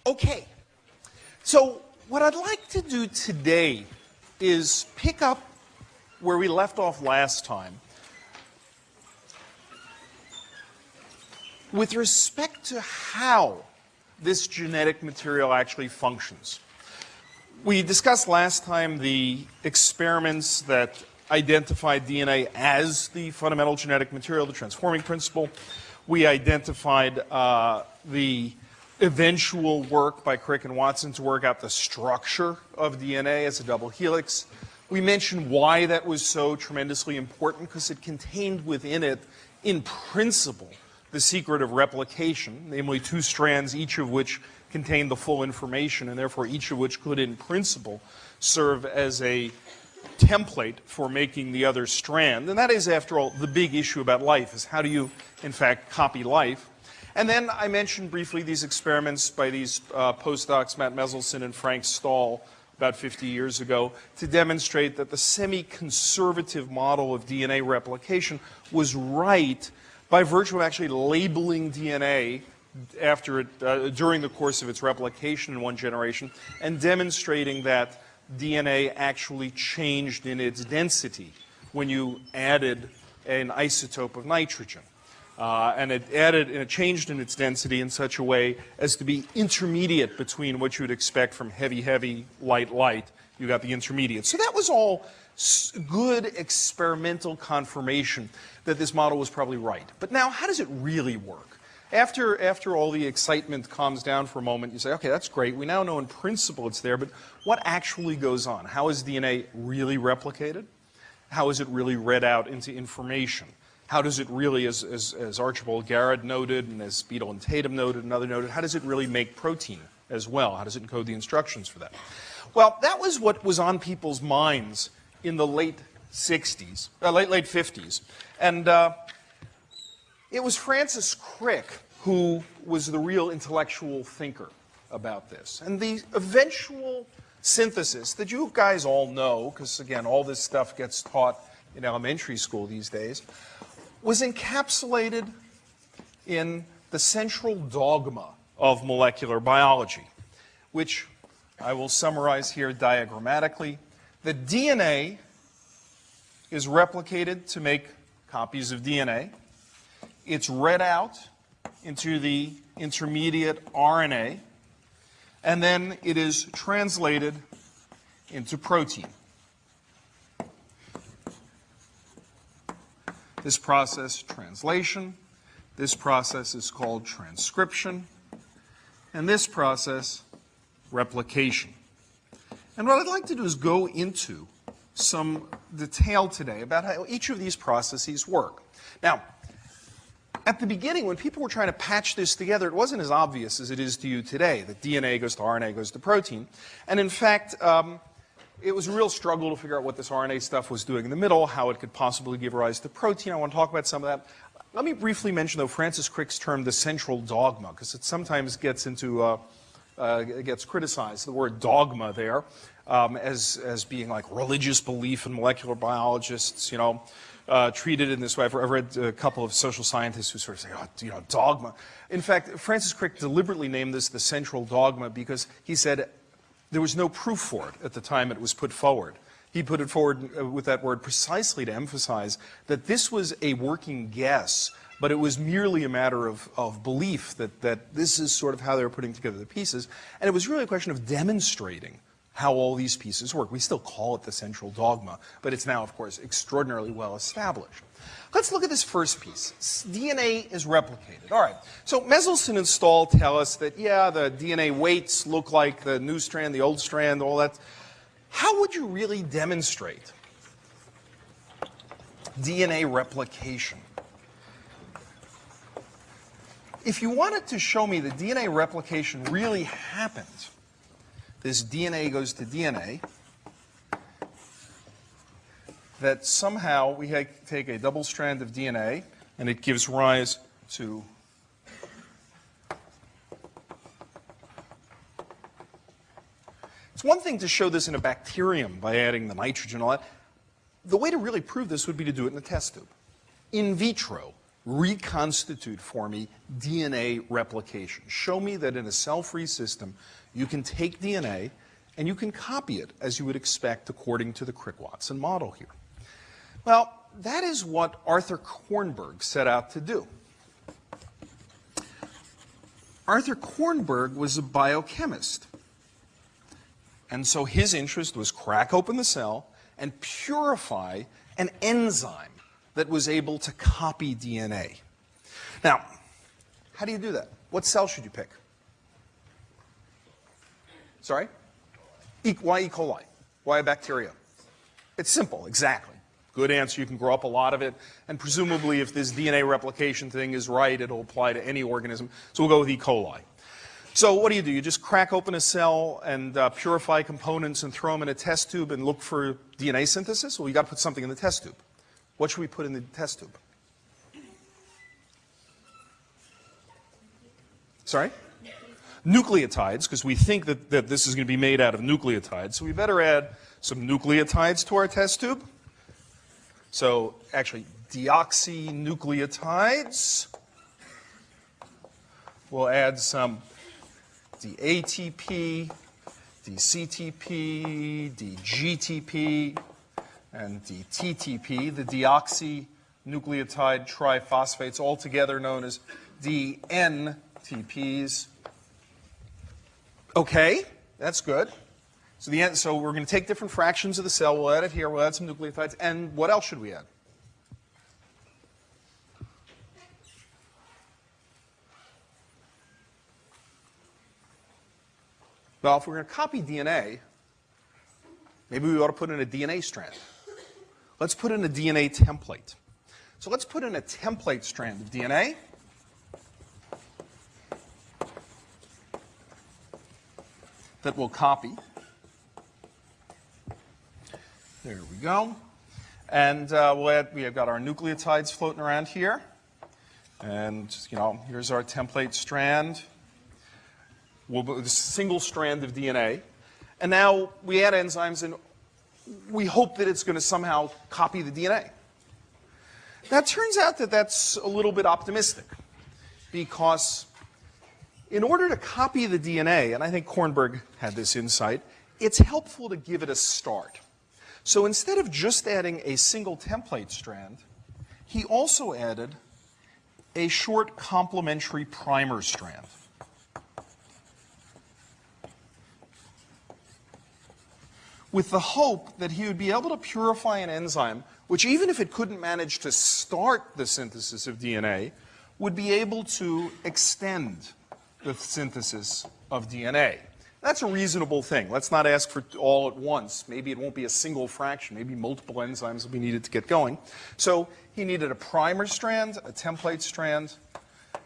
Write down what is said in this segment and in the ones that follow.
Okay, so what I'd like to do today is pick up where we left off last time with respect to how this genetic material actually functions. We discussed last time the experiments that identified DNA as the fundamental genetic material, the transforming principle. We identified the eventual work by Crick and Watson to work out the structure of DNA as a double helix. We mentioned why that was so tremendously important, because it contained within it, in principle, the secret of replication, namely two strands, each of which contained the full information, and therefore each of which could, in principle, serve as a template for making the other strand. And that is, after all, the big issue about life, is how do you, in fact, copy life? And then I mentioned briefly these experiments by these postdocs, Matt Meselson and Frank Stahl, about 50 years ago, to demonstrate that the semi-conservative model of DNA replication was right by virtue of actually labeling DNA after it, during the course of its replication in one generation, and demonstrating that DNA actually changed in its density when you added an isotope of nitrogen. And it changed in its density in such a way as to be intermediate between what you would expect from heavy, heavy, light, light. You got the intermediate. So that was all good experimental confirmation that this model was probably right. But now, how does it really work? After all the excitement calms down for a moment, you say, okay, that's great. We now know in principle it's there, but what actually goes on? How is DNA really replicated? How is it really read out into information? How does it really, as Archibald Garrett noted, and as Beadle and Tatum noted, and others noted, how does it really make protein as well? How does it encode the instructions for that? Well, that was what was on people's minds in the late 60s, late 50s. And it was Francis Crick who was the real intellectual thinker about this. And the eventual synthesis that you guys all know, because again, all this stuff gets taught in elementary school these days, was encapsulated in the central dogma of molecular biology, which I will summarize here diagrammatically. The DNA is replicated to make copies of DNA. It's read out into the intermediate RNA, and then it is translated into protein. This process, translation. This process is called transcription. And this process, replication. And what I'd like to do is go into some detail today about how each of these processes work. Now, at the beginning, when people were trying to patch this together, it wasn't as obvious as it is to you today, that DNA goes to RNA goes to protein. And in fact, it was a real struggle to figure out what this RNA stuff was doing in the middle, how it could possibly give rise to protein. I want to talk about some of that. Let me briefly mention, though, Francis Crick's term, the central dogma, because it sometimes gets into, gets criticized, the word dogma there, as being like religious belief, and molecular biologists, you know, treated in this way. I've read a couple of social scientists who sort of say, oh, you know, dogma. In fact, Francis Crick deliberately named this the central dogma because he said there was no proof for it at the time it was put forward. He put it forward with that word precisely to emphasize that this was a working guess, but it was merely a matter of belief that this is sort of how they were putting together the pieces. And it was really a question of demonstrating how all these pieces work. We still call it the central dogma, but it's now, of course, extraordinarily well established. Let's look at this first piece. DNA is replicated. All right. So Meselson and Stahl tell us that, yeah, the DNA weights look like the new strand, the old strand, all that. How would you really demonstrate DNA replication? If you wanted to show me that DNA replication really happened, this DNA goes to DNA, that somehow we take a double strand of DNA and it gives rise to it's one thing to show this in a bacterium by adding the nitrogen and all that. The way to really prove this would be to do it in a test tube. In vitro, reconstitute for me DNA replication. Show me that in a cell-free system, you can take DNA and you can copy it as you would expect according to the Crick-Watson model here. Well, that is what Arthur Kornberg set out to do. Arthur Kornberg was a biochemist. And so his interest was crack open the cell and purify an enzyme that was able to copy DNA. Now, how do you do that? What cell should you pick? Sorry? Why E. coli? Why a bacteria? It's simple, exactly. Good answer, you can grow up a lot of it, and presumably if this DNA replication thing is right, it'll apply to any organism. So we'll go with E. coli. So what do? You just crack open a cell and purify components and throw them in a test tube and look for DNA synthesis? Well, you got to put something in the test tube. What should we put in the test tube? Sorry? Nucleotides, because we think that this is going to be made out of nucleotides. So we better add some nucleotides to our test tube. So actually, deoxynucleotides. We'll add some DATP, DCTP, DGTP, and DTTP, the deoxynucleotide triphosphates, all together known as DNTPs. Okay, that's good. So we're going to take different fractions of the cell, we'll add it here, we'll add some nucleotides, and what else should we add? Well, if we're going to copy DNA, maybe we ought to put in a DNA strand. Let's put in a DNA template. So let's put in a template strand of DNA. That we'll copy. There we go. And we have got our nucleotides floating around here. And, here's our template strand. We'll put a single strand of DNA. And now we add enzymes, and we hope that it's going to somehow copy the DNA. Now, it turns out that that's a little bit optimistic, because in order to copy the DNA, and I think Kornberg had this insight, it's helpful to give it a start. So instead of just adding a single template strand, he also added a short complementary primer strand. With the hope that he would be able to purify an enzyme, which even if it couldn't manage to start the synthesis of DNA, would be able to extend the synthesis of DNA. That's a reasonable thing. Let's not ask for all at once. Maybe it won't be a single fraction. Maybe multiple enzymes will be needed to get going. So he needed a primer strand, a template strand,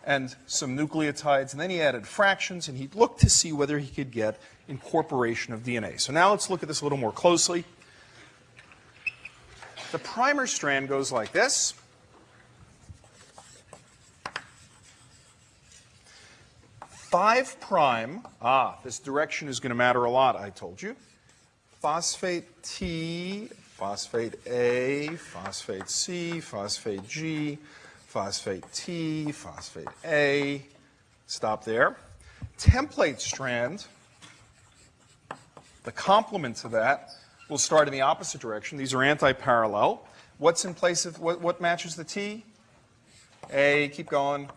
and some nucleotides. And then he added fractions, and he looked to see whether he could get incorporation of DNA. So now let's look at this a little more closely. The primer strand goes like this. Five prime, this direction is going to matter a lot, I told you. Phosphate T, phosphate A, phosphate C, phosphate G, phosphate T, phosphate A. Stop there. Template strand, the complement to that, will start in the opposite direction. These are anti-parallel. What's in place of, what matches the T? A, keep going,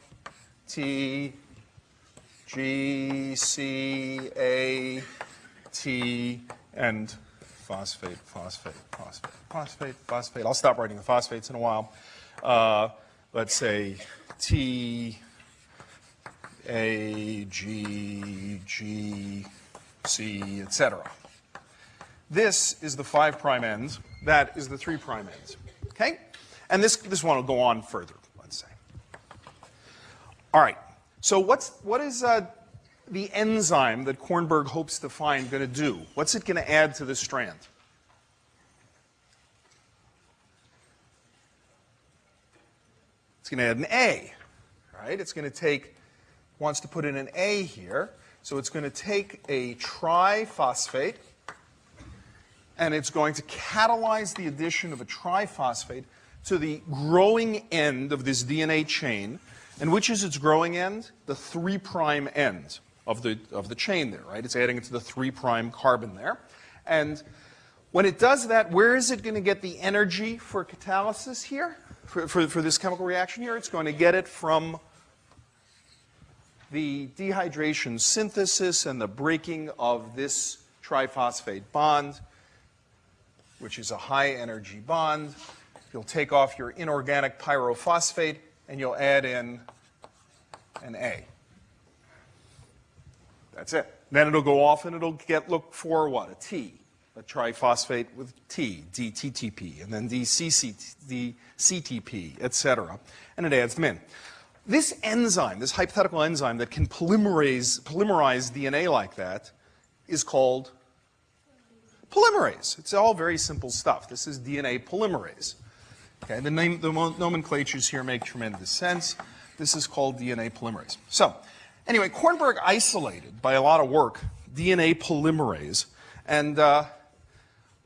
T, G, C, A, T, and phosphate, phosphate, phosphate, phosphate, phosphate. I'll stop writing the phosphates in a while. Let's say T, A, G, G, C, etc. This is the 5' end. That is the 3' end. Okay? And this one will go on further, let's say. All right. So what is the enzyme that Kornberg hopes to find going to do? What's it going to add to this strand? It's going to add an A, right? It's going to take, wants to put in an A here. So it's going to take a triphosphate, and it's going to catalyze the addition of a triphosphate to the growing end of this DNA chain. And which is its growing end? The 3' end of the chain there, right? It's adding it to the 3' carbon there. And when it does that, where is it going to get the energy for catalysis here? For this chemical reaction here? It's going to get it from the dehydration synthesis and the breaking of this triphosphate bond, which is a high energy bond. You'll take off your inorganic pyrophosphate and you'll add in an A. That's it. Then it'll go off and it'll look for what? A T, a triphosphate with T, DTTP, and then DCTP, etc. And it adds them in. This enzyme, this hypothetical enzyme that can polymerize DNA like that, is called polymerase. It's all very simple stuff. This is DNA polymerase. Okay, the nomenclatures here make tremendous sense. This is called DNA polymerase. So, anyway, Kornberg isolated, by a lot of work, DNA polymerase, and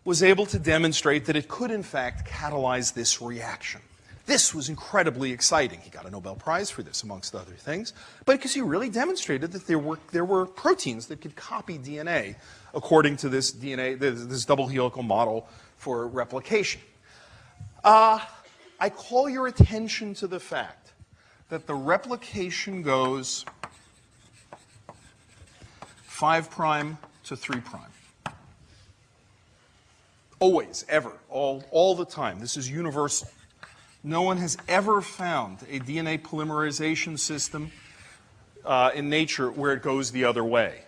was able to demonstrate that it could, in fact, catalyze this reaction. This was incredibly exciting. He got a Nobel Prize for this, amongst other things, but because he really demonstrated that there were proteins that could copy DNA according to this this double helical model for replication. I call your attention to the fact that the replication goes 5' to 3'. Always, ever, all the time. This is universal. No one has ever found a DNA polymerization system in nature where it goes the other way.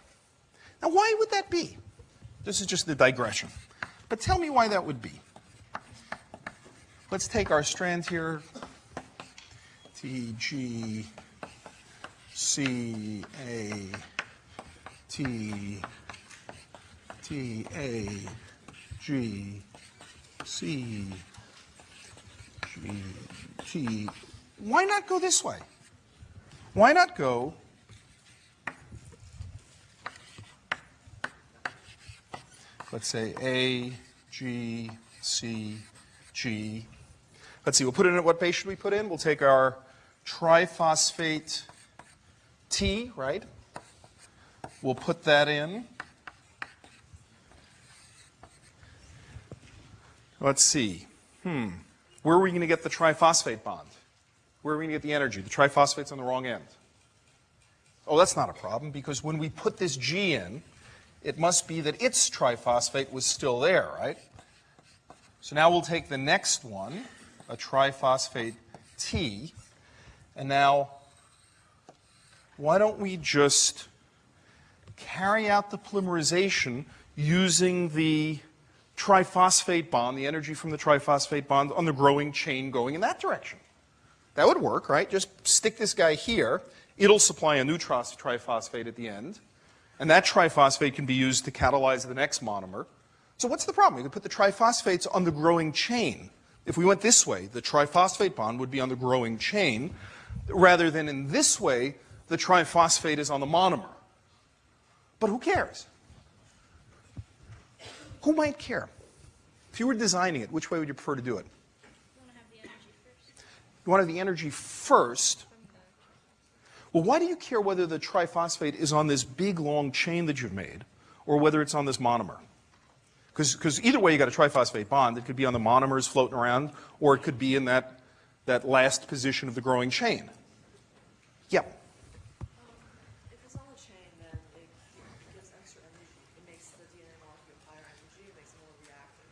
Now, why would that be? This is just a digression. But tell me why that would be. Let's take our strand here, T, G, C, A, T, T, A, G, C, G, T. Why not go this way? Why not go let's say A, G, C, G. Let's see, we'll put in what base should we put in? We'll take our triphosphate T, right? We'll put that in. Let's see. Where are we going to get the triphosphate bond? Where are we going to get the energy? The triphosphate's on the wrong end. Oh, that's not a problem, because when we put this G in, it must be that its triphosphate was still there, right? So now we'll take the next one, a triphosphate T, and now why don't we just carry out the polymerization using the triphosphate bond, the energy from the triphosphate bond on the growing chain going in that direction. That would work, right? Just stick this guy here. It'll supply a new triphosphate at the end. And that triphosphate can be used to catalyze the next monomer. So what's the problem? We could put the triphosphates on the growing chain. If we went this way, the triphosphate bond would be on the growing chain, rather than in this way, the triphosphate is on the monomer. But who cares? Who might care? If you were designing it, which way would you prefer to do it? You want to have the energy first. Well, why do you care whether the triphosphate is on this big, long chain that you've made, or whether it's on this monomer? Because either way, you got a triphosphate bond. It could be on the monomers floating around, or it could be in that last position of the growing chain. Yeah. If it's on the chain, then it gives extra energy. It makes the DNA molecule higher energy. It makes it more reactive.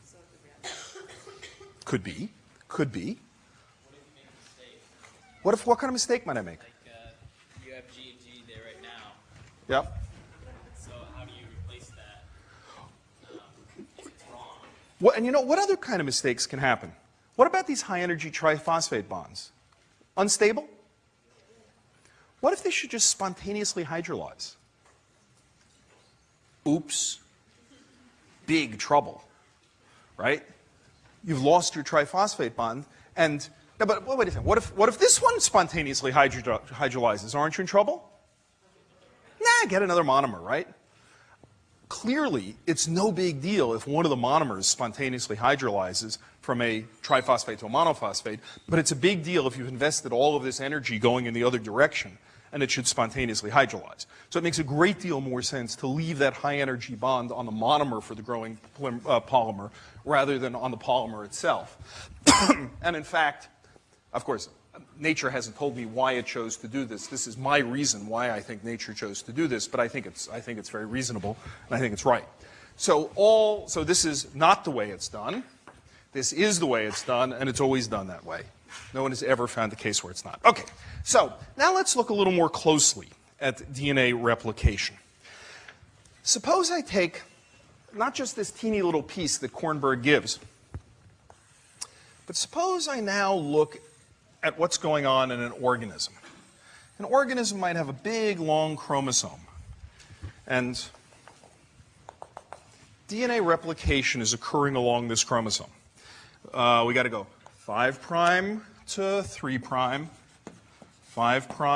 So it could react. Could be. Could be. What if you make a mistake? What kind of mistake might I make? Like you have G and G there right now. Yep. So how do you replace that? It's wrong. And you know, what other kind of mistakes can happen? What about these high-energy triphosphate bonds? Unstable? What if they should just spontaneously hydrolyze? Oops. Big trouble, right? You've lost your triphosphate bond, and no, but wait a second. What if this one spontaneously hydrolyzes? Aren't you in trouble? Nah, get another monomer, right? clearly, it's no big deal if one of the monomers spontaneously hydrolyzes from a triphosphate to a monophosphate, but it's a big deal if you've invested all of this energy going in the other direction, and it should spontaneously hydrolyze. So it makes a great deal more sense to leave that high energy bond on the monomer for the growing polymer rather than on the polymer itself. And in fact, of course, nature hasn't told me why it chose to do this. This is my reason why I think nature chose to do this, but I think it's very reasonable, and I think it's right. So this is not the way it's done. This is the way it's done, and it's always done that way. No one has ever found a case where it's not. Okay, so now let's look a little more closely at DNA replication. Suppose I take not just this teeny little piece that Kornberg gives, but suppose I now look at what's going on in an organism. An organism might have a big, long chromosome, and DNA replication is occurring along this chromosome. We got to go 5' to 3', 5'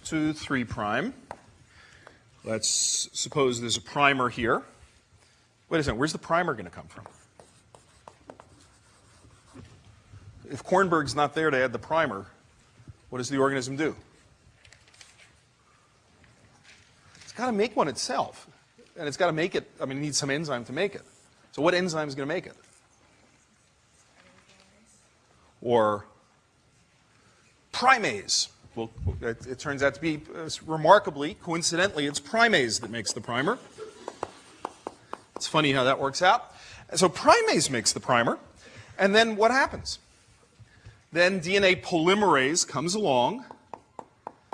to 3'. Let's suppose there's a primer here. Wait a second, where's the primer going to come from? If Kornberg's not there to add the primer, what does the organism do? It's got to make one itself. And it's got to make it, I mean, it needs some enzyme to make it. So what enzyme is going to make it? Or primase. Well, it turns out to be, remarkably, coincidentally, it's primase that makes the primer. It's funny how that works out. So primase makes the primer. And then what happens? Then DNA polymerase comes along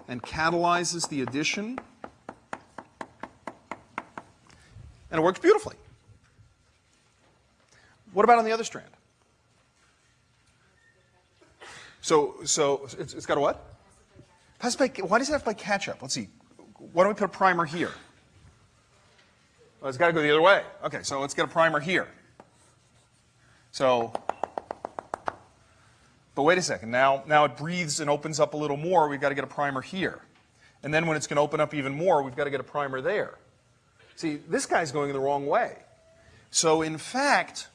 and catalyzes the addition, and it works beautifully. What about on the other strand? So it's got a what? Why does it have to play catch-up? Let's see. Why don't we put a primer here? Well, it's got to go the other way. Okay, so let's get a primer here. So, but wait a second. Now it breathes and opens up a little more. We've got to get a primer here. And then when it's going to open up even more, we've got to get a primer there. See, this guy's going the wrong way. So in fact,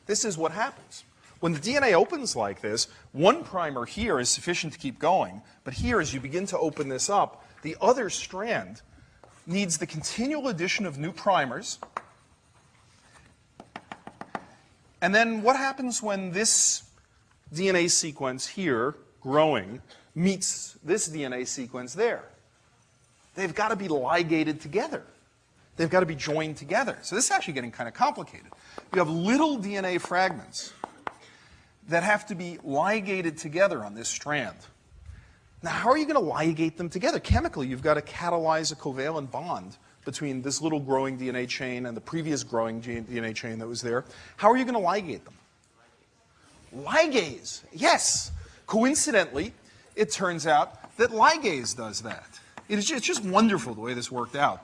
this is what happens. When the DNA opens like this, one primer here is sufficient to keep going. But here, as you begin to open this up, the other strand needs the continual addition of new primers. And then what happens when this DNA sequence here, growing, meets this DNA sequence there? They've got to be ligated together. They've got to be joined together. So this is actually getting kind of complicated. You have little DNA fragments that have to be ligated together on this strand. Now, how are you going to ligate them together? Chemically, you've got to catalyze a covalent bond between this little growing DNA chain and the previous growing DNA chain that was there. How are you going to ligate them? Ligase. Yes. Coincidentally, it turns out that ligase does that. It's just wonderful the way this worked out,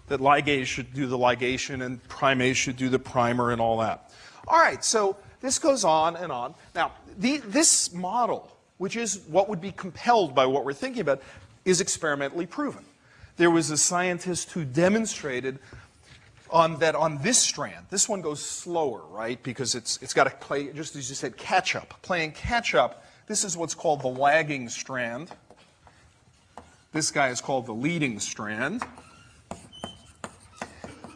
that ligase should do the ligation and primase should do the primer and all that. All right, so this goes on and on. Now, this model, which is what would be compelled by what we're thinking about, is experimentally proven. There was a scientist who demonstrated that on this strand, this one goes slower, right? Because it's got to play, just as you said, catch up. Playing catch up, this is what's called the lagging strand. This guy is called the leading strand.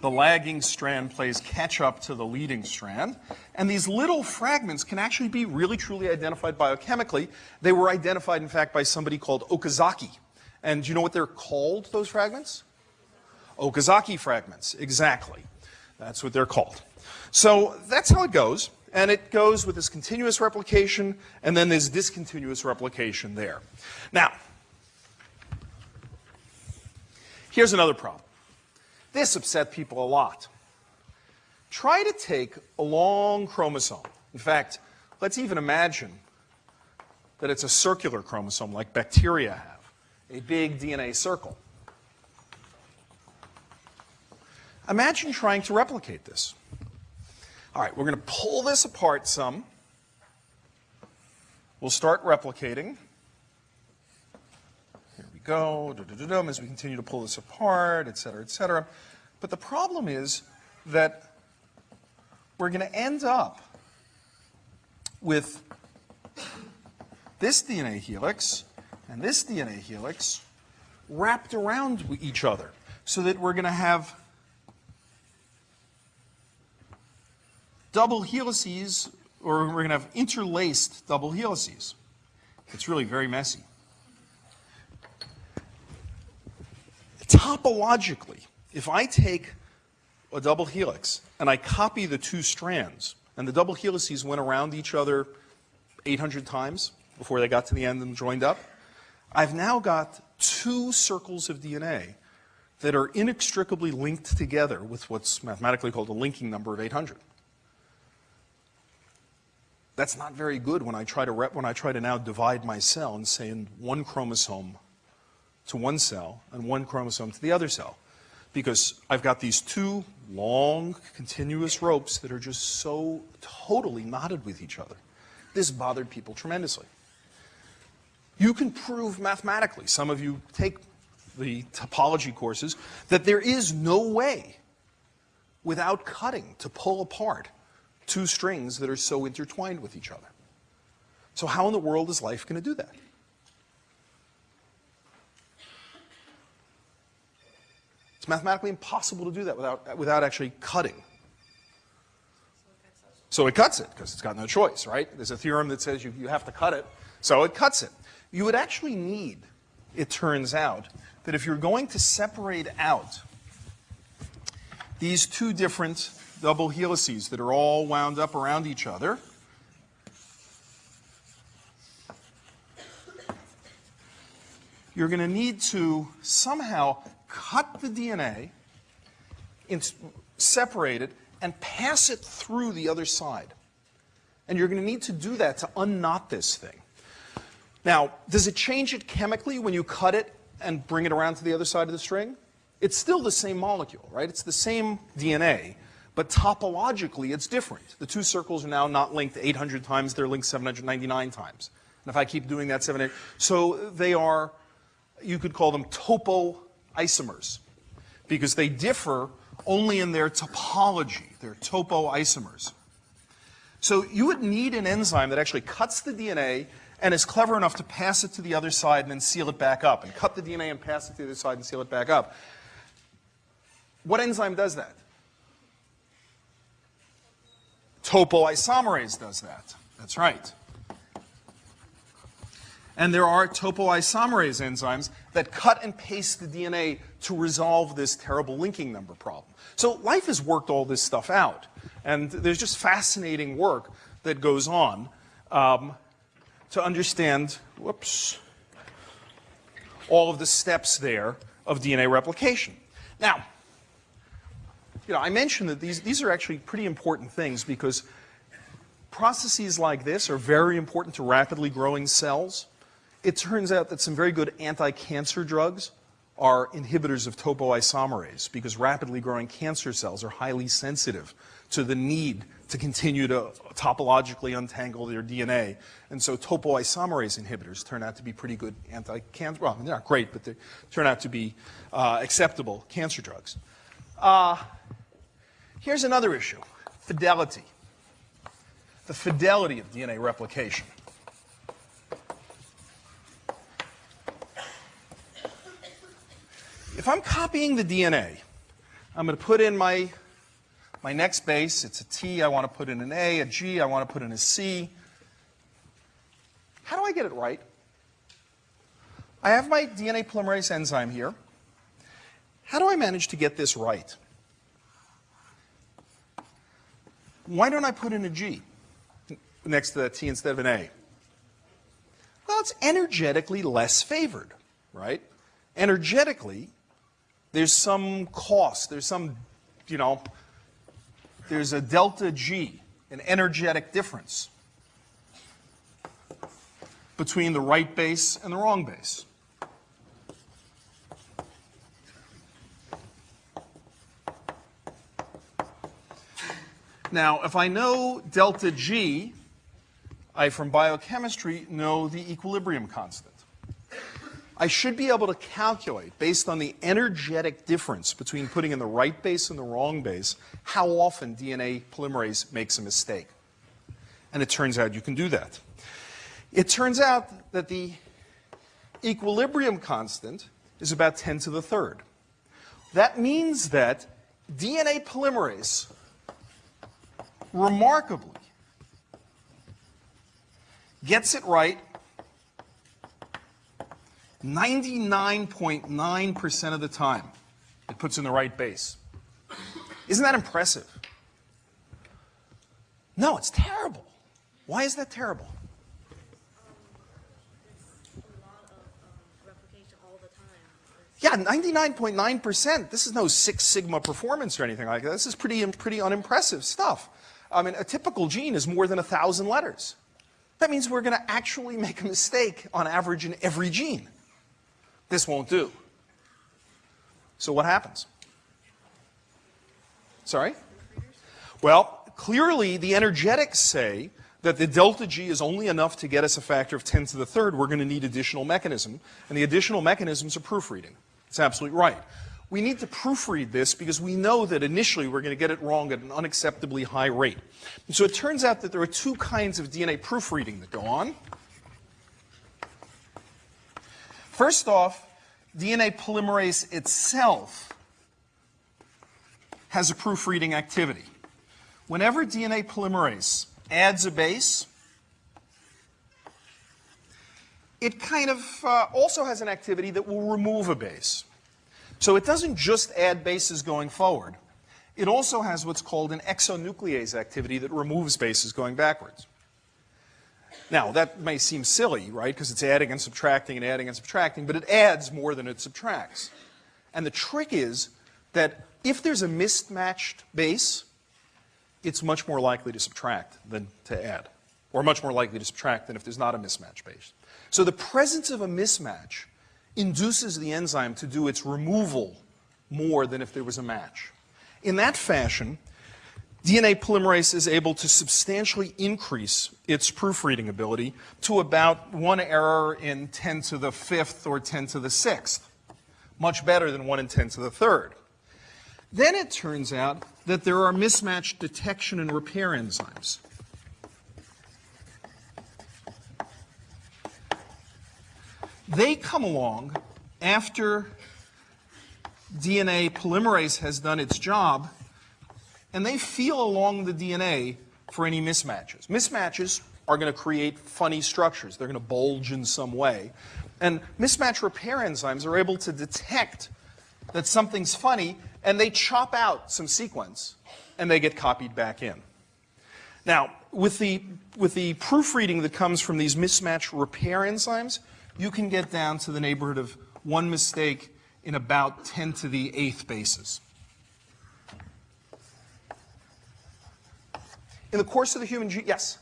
The lagging strand plays catch up to the leading strand. And these little fragments can actually be really truly identified biochemically. They were identified, in fact, by somebody called Okazaki. And do you know what they're called, those fragments? Okazaki fragments, exactly. That's what they're called. So that's how it goes. And it goes with this continuous replication, and then there's discontinuous replication there. Now, here's another problem. This upset people a lot. Try to take a long chromosome. In fact, let's even imagine that it's a circular chromosome like bacteria have, a big DNA circle. Imagine trying to replicate this. All right, we're going to pull this apart some. We'll start replicating. Here we go, as we continue to pull this apart, et cetera, et cetera. But the problem is that we're going to end up with this DNA helix and this DNA helix wrapped around each other, so that we're going to have double helices, or we're going to have interlaced double helices. It's really very messy. Topologically, if I take a double helix and I copy the two strands, and the double helices went around each other 800 times before they got to the end and joined up, I've now got two circles of DNA that are inextricably linked together with what's mathematically called a linking number of 800. That's not very good when I try to now divide my cell and say in one chromosome to one cell and one chromosome to the other cell, because I've got these two long continuous ropes that are just so totally knotted with each other. This bothered people tremendously. You can prove mathematically, some of you take the topology courses, that there is no way without cutting to pull apart two strings that are so intertwined with each other. So how in the world is life going to do that? It's mathematically impossible to do that without actually cutting. So it cuts it, because it's got no choice, right? There's a theorem that says you have to cut it, so it cuts it. You would actually need, it turns out, that if you're going to separate out these two different double helices that are all wound up around each other, you're going to need to somehow cut the DNA, separate it, and pass it through the other side. And you're going to need to do that to unknot this thing. Now, does it change it chemically when you cut it and bring it around to the other side of the string? It's still the same molecule, right? It's the same DNA, but topologically it's different. The two circles are now not linked 800 times, they're linked 799 times. And if I keep doing that, so they are, you could call them topoisomers, because they differ only in their topology. They're topoisomers. So you would need an enzyme that actually cuts the DNA and is clever enough to pass it to the other side and then seal it back up, and cut the DNA and pass it to the other side and seal it back up. What enzyme does that? Topoisomerase does that. That's right. And there are topoisomerase enzymes that cut and paste the DNA to resolve this terrible linking number problem. So life has worked all this stuff out. And there's just fascinating work that goes on to understand, all of the steps there of DNA replication. Now, I mentioned that these are actually pretty important things, because processes like this are very important to rapidly growing cells. It turns out that some very good anti-cancer drugs are inhibitors of topoisomerase, because rapidly growing cancer cells are highly sensitive to the need to continue to topologically untangle their DNA. And so topoisomerase inhibitors turn out to be pretty good anti-cancer, well, they're not great, but they turn out to be acceptable cancer drugs. Here's another issue, fidelity. The fidelity of DNA replication. If I'm copying the DNA, I'm going to put in my next base. It's a T, I want to put in an A, a G, I want to put in a C. How do I get it right? I have my DNA polymerase enzyme here. How do I manage to get this right? Why don't I put in a G next to that T instead of an A? Well, it's energetically less favored, right? Energetically, there's some cost, there's some, there's a delta G, an energetic difference between the right base and the wrong base. Now, if I know delta G, I, from biochemistry, know the equilibrium constant. I should be able to calculate, based on the energetic difference between putting in the right base and the wrong base, how often DNA polymerase makes a mistake. And it turns out you can do that. It turns out that the equilibrium constant is about 10 to the third. That means that DNA polymerase, remarkably, gets it right 99.9% of the time. It puts in the right base. Isn't that impressive? No, it's terrible. Why is that terrible? There's a lot of replication all the time. Yeah, 99.9%. This is no Six Sigma performance or anything like that. This is pretty unimpressive stuff. I mean, a typical gene is more than 1,000 letters. That means we're going to actually make a mistake on average in every gene. This won't do. So what happens? Sorry? Well, clearly the energetics say that the delta G is only enough to get us a factor of 10 to the third. We're going to need additional mechanism, and the additional mechanisms are proofreading. It's absolutely right. We need to proofread this because we know that initially we're going to get it wrong at an unacceptably high rate. And so it turns out that there are two kinds of DNA proofreading that go on. First off, DNA polymerase itself has a proofreading activity. Whenever DNA polymerase adds a base, it kind of also has an activity that will remove a base. So it doesn't just add bases going forward. It also has what's called an exonuclease activity that removes bases going backwards. Now, that may seem silly, right, because it's adding and subtracting, but it adds more than it subtracts. And the trick is that if there's a mismatched base, it's much more likely to subtract than to add, or much more likely to subtract than if there's not a mismatched base. So the presence of a mismatch induces the enzyme to do its removal more than if there was a match. In that fashion, DNA polymerase is able to substantially increase its proofreading ability to about 1 error in 10 to the 5th or 10 to the 6th, much better than 1 in 10 to the 3rd. Then it turns out that there are mismatch detection and repair enzymes. They come along after DNA polymerase has done its job, and they feel along the DNA for any mismatches. Mismatches are going to create funny structures. They're going to bulge in some way. And mismatch repair enzymes are able to detect that something's funny, and they chop out some sequence, and they get copied back in. Now, with the proofreading that comes from these mismatch repair enzymes, you can get down to the neighborhood of 1 mistake in about 10 to the 8th bases. In the course of the human genome, yes?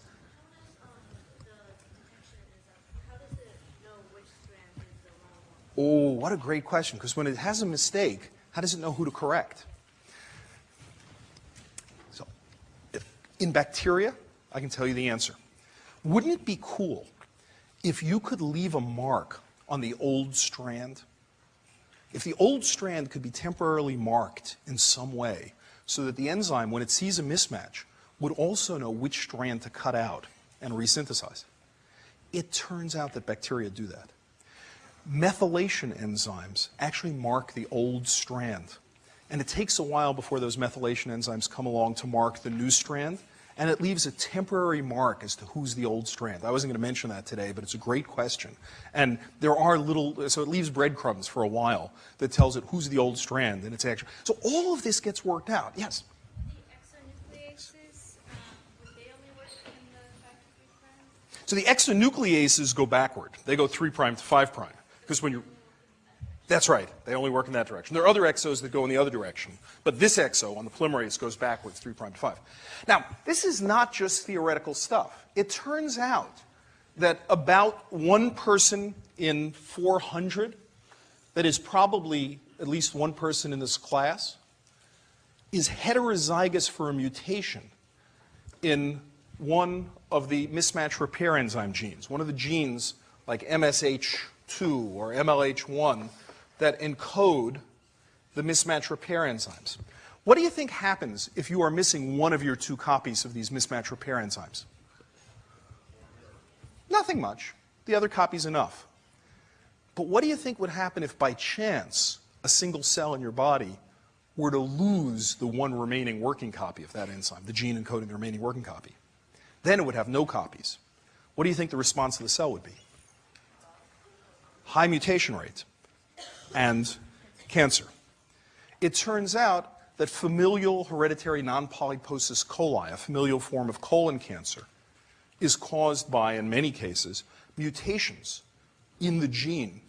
How does it know which strand is the wrong one? Oh, what a great question, because when it has a mistake, how does it know who to correct? So, in bacteria, I can tell you the answer. Wouldn't it be cool if you could leave a mark on the old strand? If the old strand could be temporarily marked in some way so that the enzyme, when it sees a mismatch, would also know which strand to cut out and resynthesize. It turns out that bacteria do that. Methylation enzymes actually mark the old strand. And it takes a while before those methylation enzymes come along to mark the new strand. And it leaves a temporary mark as to who's the old strand. I wasn't going to mention that today, but it's a great question. And there are so it leaves breadcrumbs for a while that tells it who's the old strand. And it's actually, so all of this gets worked out. Yes? So the exonucleases go backward. They go 3' to 5'. Because when you're, that's right, they only work in that direction. There are other exos that go in the other direction. But this exo on the polymerase goes backwards 3' to 5. Now, this is not just theoretical stuff. It turns out that about 1 person in 400, that is probably at least 1 person in this class, is heterozygous for a mutation in one of the mismatch repair enzyme genes, one of the genes like MSH or MLH1 that encode the mismatch repair enzymes. What do you think happens if you are missing one of your 2 copies of these mismatch repair enzymes? Nothing much. The other copy's enough. But what do you think would happen if by chance a single cell in your body were to lose the one remaining working copy of that enzyme, the gene encoding the remaining working copy? Then it would have no copies. What do you think the response of the cell would be? High mutation rate and cancer. It turns out that familial hereditary non-polyposis coli, a familial form of colon cancer, is caused by, in many cases, mutations in the gene,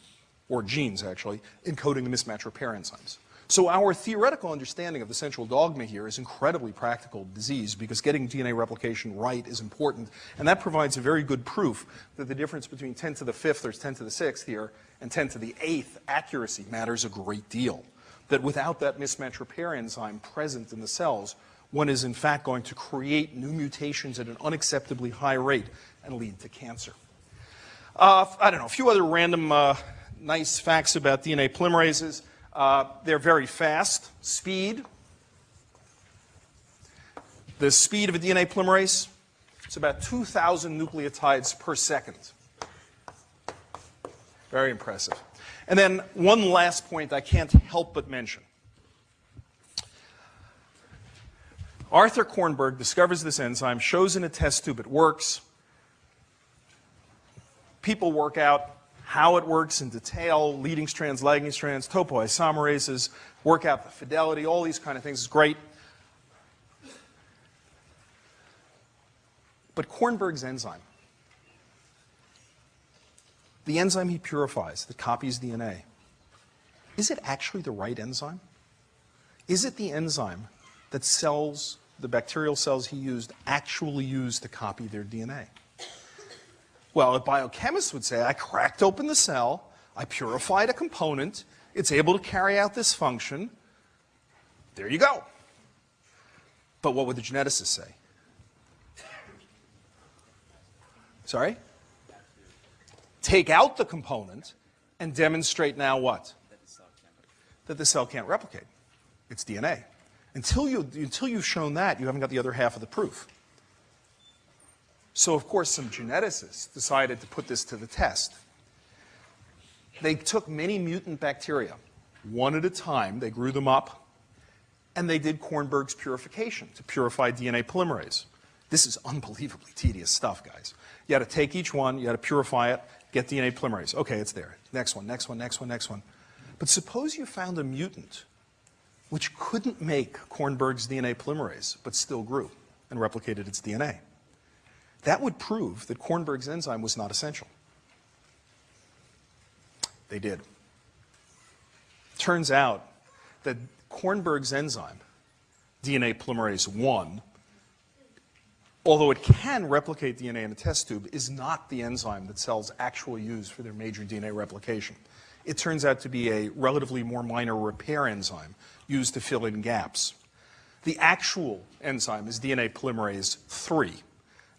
or genes actually, encoding the mismatch repair enzymes. So our theoretical understanding of the central dogma here is incredibly practical disease because getting DNA replication right is important, and that provides a very good proof that the difference between 10 to the 5th or 10 to the 6th here and 10 to the 8th accuracy matters a great deal. That without that mismatch repair enzyme present in the cells, one is in fact going to create new mutations at an unacceptably high rate and lead to cancer. I don't know, a few other random nice facts about DNA polymerases. They're very fast. Speed. The speed of a DNA polymerase, it's about 2,000 nucleotides per second. Very impressive. And then one last point I can't help but mention. Arthur Kornberg discovers this enzyme, shows in a test tube it works. People work out how it works in detail, leading strands, lagging strands, topoisomerases, work out the fidelity, all these kind of things. It's great. But Kornberg's enzyme, the enzyme he purifies that copies DNA, is it actually the right enzyme? Is it the enzyme that cells, the bacterial cells he used, actually used to copy their DNA? Well, a biochemist would say, I cracked open the cell, I purified a component, it's able to carry out this function, there you go. But what would the geneticist say? Sorry? Take out the component and demonstrate now what? That the cell can't replicate. It's DNA. Until you've shown that, you haven't got the other half of the proof. So, of course, some geneticists decided to put this to the test. They took many mutant bacteria, one at a time, they grew them up, and they did Kornberg's purification to purify DNA polymerase. This is unbelievably tedious stuff, guys. You had to take each one, you had to purify it, get DNA polymerase. Okay, it's there. Next one, next one, next one, next one. But suppose you found a mutant which couldn't make Kornberg's DNA polymerase, but still grew and replicated its DNA. That would prove that Kornberg's enzyme was not essential. They did. Turns out that Kornberg's enzyme, DNA polymerase I, although it can replicate DNA in a test tube, is not the enzyme that cells actually use for their major DNA replication. It turns out to be a relatively more minor repair enzyme used to fill in gaps. The actual enzyme is DNA polymerase III.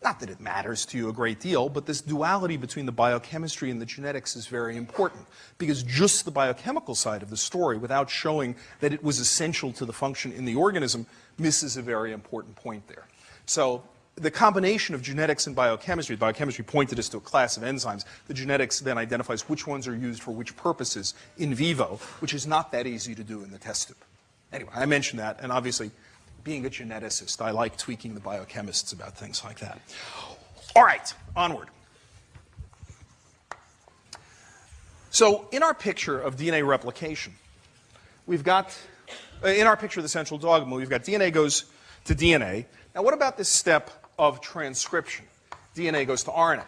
Not that it matters to you a great deal, but this duality between the biochemistry and the genetics is very important, because just the biochemical side of the story, without showing that it was essential to the function in the organism, misses a very important point there. So the combination of genetics and biochemistry pointed us to a class of enzymes. The genetics then identifies which ones are used for which purposes in vivo, which is not that easy to do in the test tube. Anyway, I mentioned that, and obviously, being a geneticist, I like tweaking the biochemists about things like that. All right, onward. So in our picture of DNA replication, we've got, in our picture of the central dogma, we've got DNA goes to DNA. Now what about this step of transcription? DNA goes to RNA.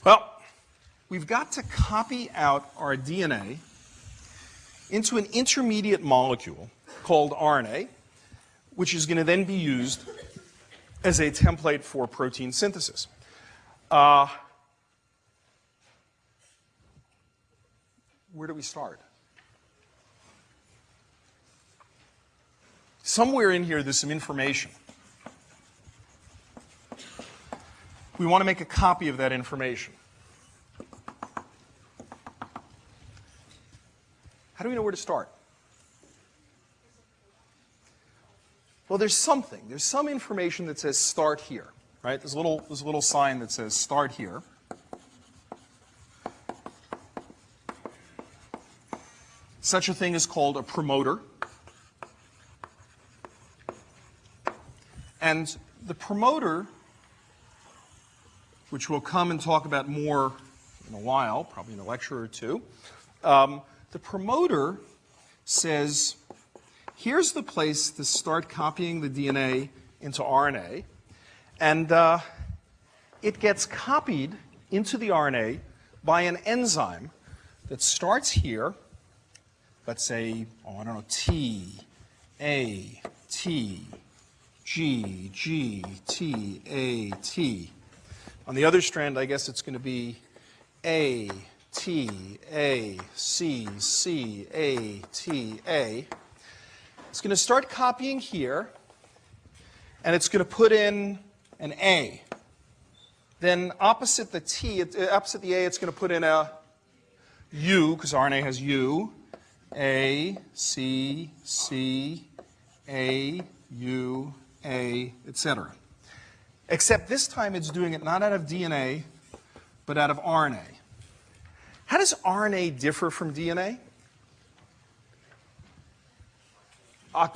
Well, we've got to copy out our DNA into an intermediate molecule called RNA, which is going to then be used as a template for protein synthesis. Where do we start? Somewhere in here, there's some information. We want to make a copy of that information. How do we know where to start? Well, there's something. There's some information that says start here, right? There's a little sign that says start here. Such a thing is called a promoter. And the promoter, which we'll come and talk about more in a while, probably in a lecture or two, the promoter says, here's the place to start copying the DNA into RNA, and it gets copied into the RNA by an enzyme that starts here, let's say, oh, I don't know, T, A, T, G, G, T, A, T. On the other strand, I guess it's going to be A, T, A, C, C, A, T, A. It's going to start copying here, and it's going to put in an A. Then opposite the T, opposite the A, it's going to put in a U, because RNA has U. A, C, C, A, U, A, etc. Except this time it's doing it not out of DNA, but out of RNA. How does RNA differ from DNA?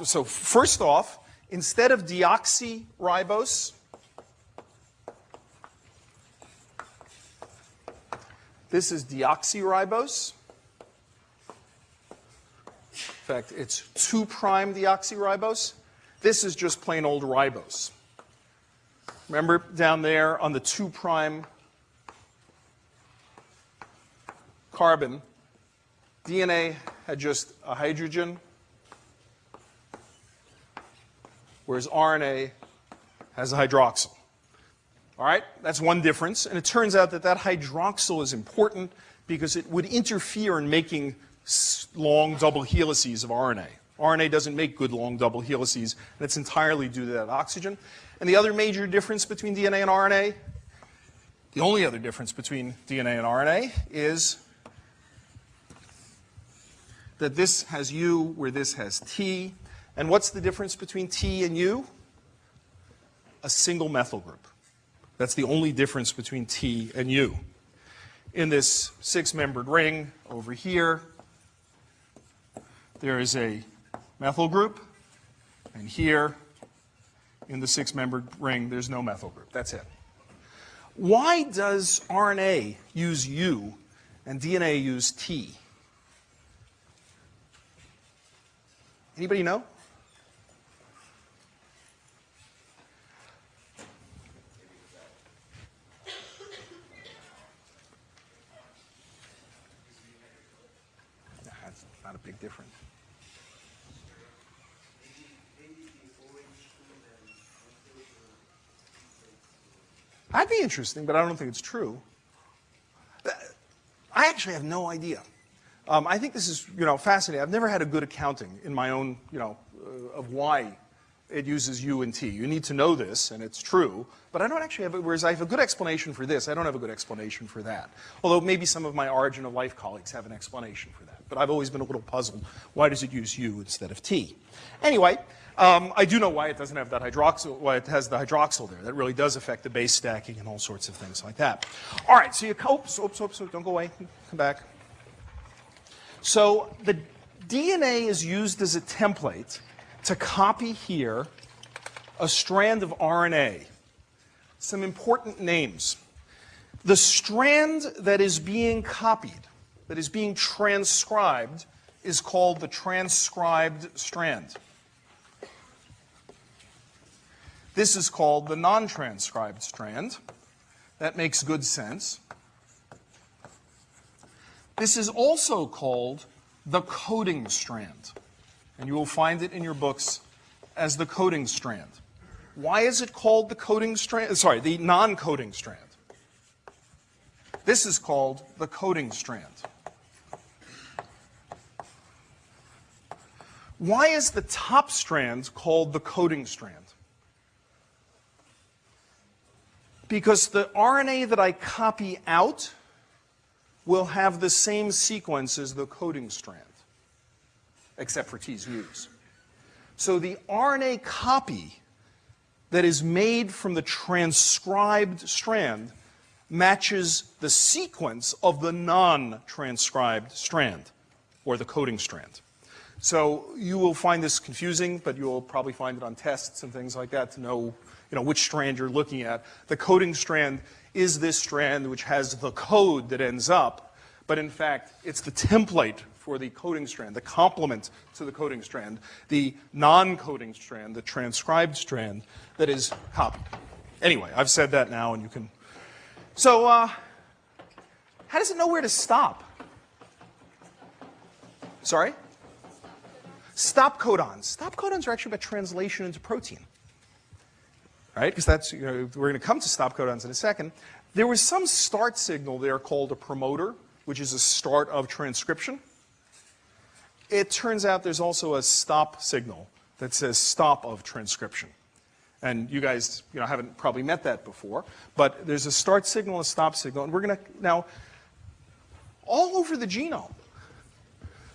So first off, instead of deoxyribose, this is deoxyribose. In fact, it's 2' deoxyribose. This is just plain old ribose. Remember down there on the 2' carbon, DNA had just a hydrogen, whereas RNA has a hydroxyl. All right, that's one difference. And it turns out that that hydroxyl is important because it would interfere in making long double helices of RNA. RNA doesn't make good long double helices, and it's entirely due to that oxygen. And the other major difference between DNA and RNA, the only other difference between DNA and RNA is that this has U where this has T. And what's the difference between T and U? A single methyl group. That's the only difference between T and U. In this 6-membered ring over here, there is a methyl group, and here in the 6-membered ring, there's no methyl group. That's it. Why does RNA use U and DNA use T? Anybody know? That's not a big difference. That'd be interesting, but I don't think it's true. I actually have no idea. I think this is, fascinating. I've never had a good accounting in my own, of why it uses U and T. You need to know this, and it's true, but I don't actually have it, whereas I have a good explanation for this, I don't have a good explanation for that. Although maybe some of my origin of life colleagues have an explanation for that. But I've always been a little puzzled. Why does it use U instead of T? Anyway, I do know why it doesn't have that hydroxyl, why it has the hydroxyl there. That really does affect the base stacking and all sorts of things like that. All right, so oops, don't go away, come back. So the DNA is used as a template to copy here a strand of RNA. Some important names. The strand that is being copied, that is being transcribed, is called the transcribed strand. This is called the non-transcribed strand. That makes good sense. This is also called the coding strand. And you will find it in your books as the coding strand. Why is it called the coding strand? Sorry, the non-coding strand. This is called the coding strand. Why is the top strand called the coding strand? Because the RNA that I copy out will have the same sequence as the coding strand, except for T's and U's. So the RNA copy that is made from the transcribed strand matches the sequence of the non-transcribed strand, or the coding strand. So you will find this confusing, but you will probably find it on tests and things like that to know, which strand you're looking at. The coding strand is this strand which has the code that ends up, but in fact, it's the template for the coding strand, the complement to the coding strand, the non-coding strand, the transcribed strand that is copied. Anyway, I've said that now, and you can. So, how does it know where to stop? Sorry? Stop codons. Stop codons are actually about translation into protein. Right? Because that's, we're going to come to stop codons in a second. There was some start signal there called a promoter, which is a start of transcription. It turns out there's also a stop signal that says stop of transcription. And you guys haven't probably met that before, but there's a start signal, a stop signal, and we're going to, now, all over the genome,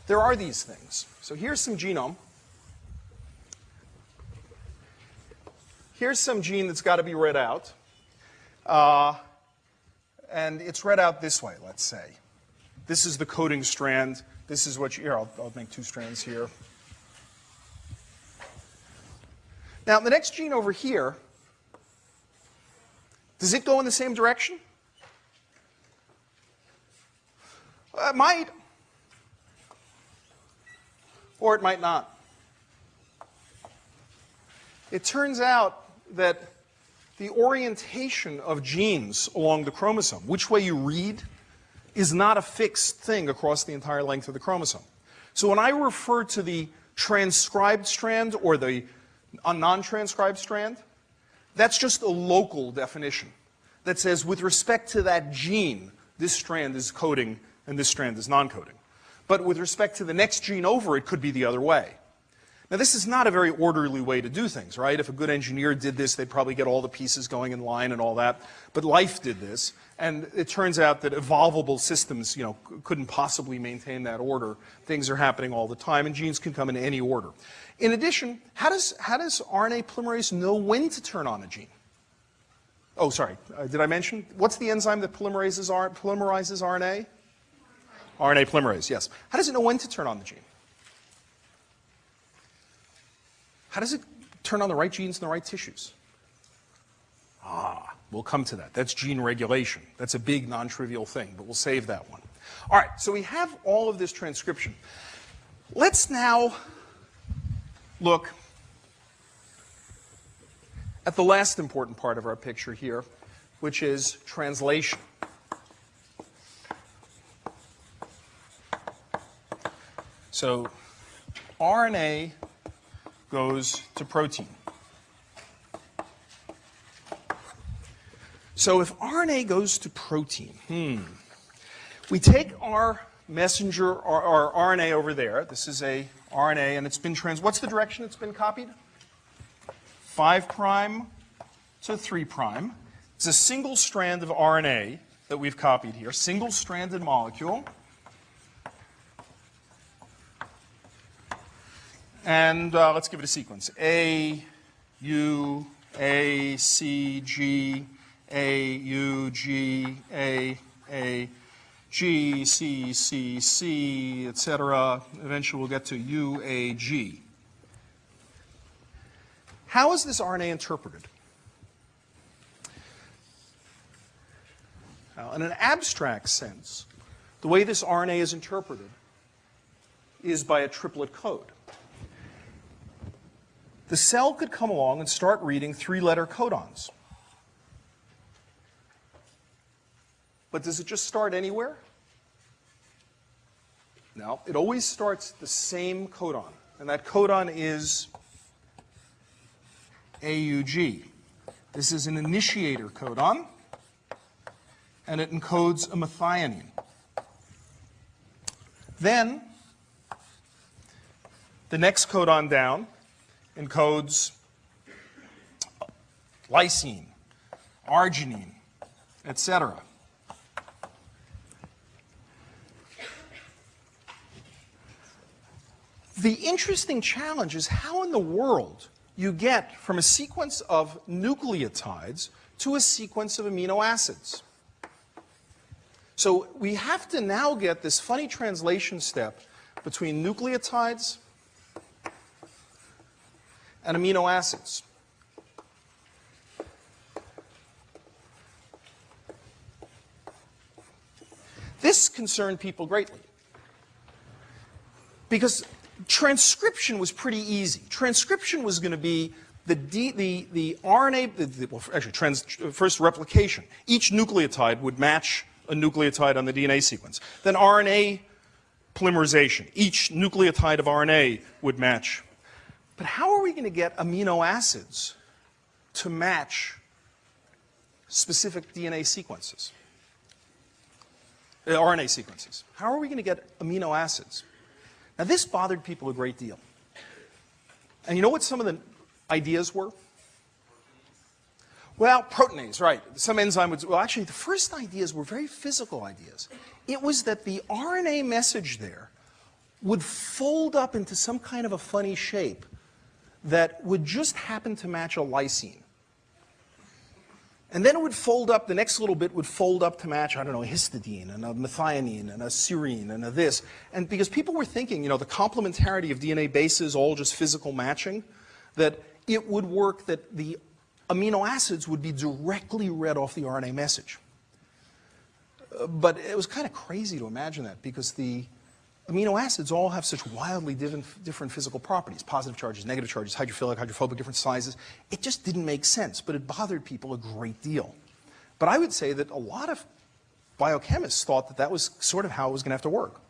there are these things. So here's some genome. Here's some gene that's got to be read out. And it's read out this way, let's say. This is the coding strand. This is what here, I'll make two strands here. Now, the next gene over here, does it go in the same direction? It might. Or it might not. It turns out that the orientation of genes along the chromosome, which way you read, is not a fixed thing across the entire length of the chromosome. So when I refer to the transcribed strand or the non-transcribed strand, that's just a local definition that says with respect to that gene, this strand is coding and this strand is non-coding. But with respect to the next gene over, it could be the other way. Now, this is not a very orderly way to do things, right? If a good engineer did this, they'd probably get all the pieces going in line and all that. But life did this, and it turns out that evolvable systems, couldn't possibly maintain that order. Things are happening all the time, and genes can come in any order. In addition, how does RNA polymerase know when to turn on a gene? Oh, sorry, did I mention? What's the enzyme that polymerizes RNA? RNA polymerase, yes. How does it know when to turn on the gene? How does it turn on the right genes in the right tissues? We'll come to that. That's gene regulation. That's a big, non-trivial thing, but we'll save that one. All right, so we have all of this transcription. Let's now look at the last important part of our picture here, which is translation. So RNA goes to protein. So if RNA goes to protein, we take our messenger, our RNA over there. This is a RNA, and it's been what's the direction it's been copied? 5' to 3'. It's a single strand of RNA that we've copied here, single-stranded molecule. And let's give it a sequence. A, U, A, C, G, A, U, G, A, G, C, C, C, etc. Eventually we'll get to U, A, G. How is this RNA interpreted? Now, in an abstract sense, the way this RNA is interpreted is by a triplet code. The cell could come along and start reading 3-letter codons. But does it just start anywhere? No, it always starts the same codon, and that codon is AUG. This is an initiator codon, and it encodes a methionine. Then, The next codon down encodes lysine, arginine, etc. The interesting challenge is how in the world you get from a sequence of nucleotides to a sequence of amino acids. So we have to now get this funny translation step between nucleotides and amino acids. This concerned people greatly, because transcription was pretty easy. Transcription was going to be the RNA, well, actually, first replication. Each nucleotide would match a nucleotide on the DNA sequence. Then RNA polymerization. Each nucleotide of RNA would match. But how are we going to get amino acids to match specific DNA sequences? RNA sequences. How are we going to get amino acids? Now, this bothered people a great deal. And you know what some of the ideas were? Well, proteinase, right. Some enzyme would, well, actually, the first ideas were very physical ideas. It was that the RNA message there would fold up into some kind of a funny shape that would just happen to match a lysine. And then it would fold up, the next little bit would fold up to match, I don't know, a histidine and a methionine and a serine and a this. And because people were thinking, you know, the complementarity of DNA bases, all just physical matching, that it would work that the amino acids would be directly read off the RNA message. But it was kind of crazy to imagine that because the amino acids all have such wildly different physical properties, positive charges, negative charges, hydrophilic, hydrophobic, different sizes. It just didn't make sense, but it bothered people a great deal. But I would say that a lot of biochemists thought that that was sort of how it was going to have to work.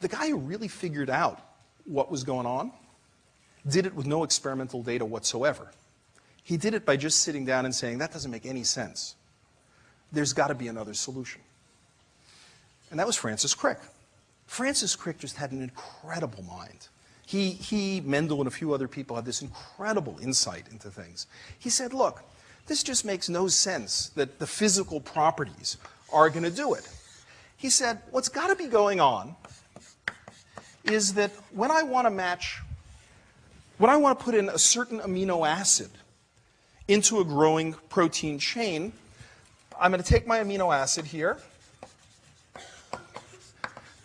The guy who really figured out what was going on did it with no experimental data whatsoever. He did it by just sitting down and saying, that doesn't make any sense. There's got to be another solution. And that was Francis Crick. Francis Crick just had an incredible mind. He, Mendel, and a few other people had this incredible insight into things. He said, look, this just makes no sense that the physical properties are going to do it. He said, what's got to be going on is that when I want to match, when I want to put in a certain amino acid into a growing protein chain, I'm going to take my amino acid here.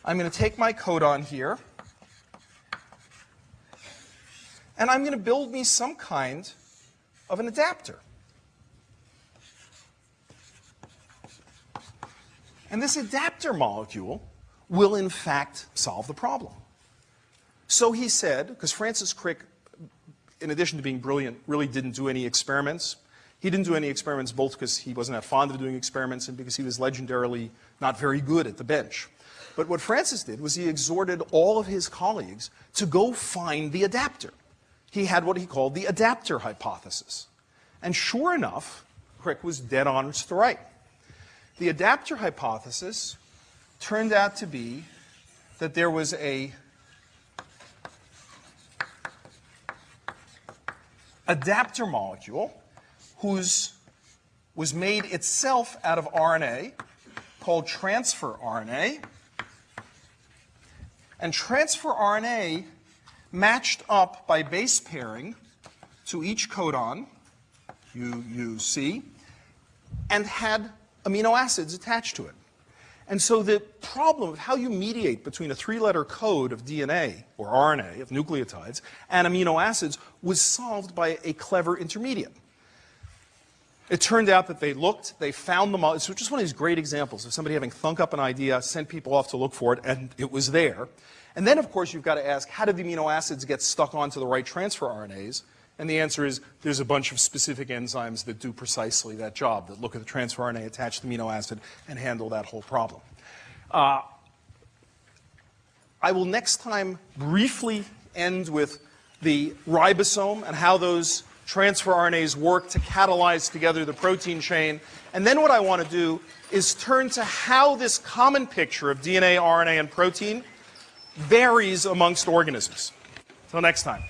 I'm going to take my codon here, and I'm going to build me some kind of an adapter. And this adapter molecule will, in fact, solve the problem. So he said, because Francis Crick, in addition to being brilliant, really didn't do any experiments. He didn't do any experiments both because he wasn't that fond of doing experiments and because he was legendarily not very good at the bench. But what Francis did was he exhorted all of his colleagues to go find the adapter. He had what he called the adapter hypothesis. And sure enough, Crick was dead on to the right. The adapter hypothesis turned out to be that there was a adapter molecule whose was made itself out of RNA called transfer RNA. And transfer RNA matched up by base pairing to each codon, UUC, and had amino acids attached to it. And so the problem of how you mediate between a three-letter code of DNA, or RNA, of nucleotides, and amino acids was solved by a clever intermediate. It turned out that they looked, they found them all. It's just one of these great examples of somebody having thunk up an idea, sent people off to look for it, and it was there. And then, of course, you've got to ask, how did the amino acids get stuck onto the right transfer RNAs? And the answer is, there's a bunch of specific enzymes that do precisely that job, that look at the transfer RNA, attach the amino acid, and handle that whole problem. I will next time briefly end with the ribosome and how those transfer RNAs work to catalyze together the protein chain. And then what I want to do is turn to how this common picture of DNA, RNA, and protein varies amongst organisms. Till next time.